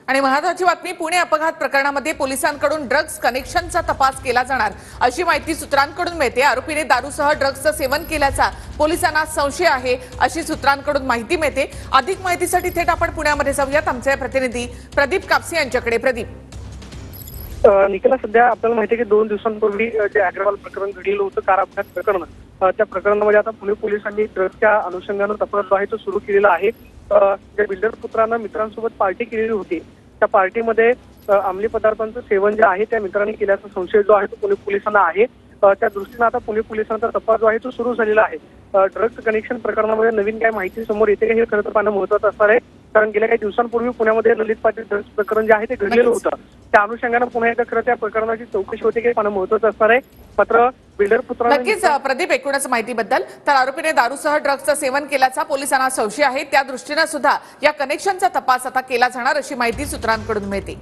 आणि महत्त्वाची बातमी, पुणे अपघात प्रकरणामध्ये पोलिसांकडून ड्रग्ज कनेक्शनचा तपास केला जाणार अशी माहिती सूत्रांकडून मिळते। आरोपीने दारूसह ड्रग्जचं सेवन केल्याचा पोलिसांना संशय आहे अशी सूत्रांकडून माहिती मिळते। अधिक माहितीसाठी थेट आपण पुण्यामध्ये जाऊयात, आमचे प्रतिनिधी प्रदीप कापसे यांच्याकडे। प्रदीप, निखिला, सध्या आपल्याला माहिती आहे की 2 दिवसांपूर्वी जे अग्रवाल प्रकरण घडलेलं होतं, कार अपघात प्रकरण, त्या प्रकरणामध्ये आता पुणे पोलिसांनी ड्रग्जच्या अनुषंगानं तपास जो आहे तो सुरू केलेला आहे। ज्या बिल्डर पुत्रांना मित्रांसोबत पार्टी केलेली होती, त्या पार्टीमध्ये अंमली पदार्थांचं सेवन जे आहे त्या मित्रांनी केल्याचा संशय जो आहे तो पुणे पोलिसांना आहे। त्या दृष्टीने आता पुणे पोलिसांचा तपास जो आहे तो सुरू झालेला आहे। ड्रग्ज कनेक्शन प्रकरणामध्ये नवीन काय माहिती समोर येते हे खरं तर पाहणं महत्त्वाचं असणार आहे, कारण गेल्या काही दिवसांपूर्वी पुण्यामध्ये ललित पाटील ड्रग्ज प्रकरण जे आहे ते घडलेलं होतं। त्या अनुषंगानं पुन्हा एकदा खरं त्या प्रकरणाची चौकशी होते हे पाहणं महत्त्वाचं असणार आहे। मात्र बिल्डर पुत्रांना नक्कीच प्रदीप, एकूणच माहितीबद्दल। तर आरोपीने दारूसह ड्रग्जचं सेवन केल्याचा पोलिसांना संशय आहे, त्या दृष्टीने सुद्धा या कनेक्शनचा तपास आता केला जाणार अशी माहिती सूत्रांकडून मिळते।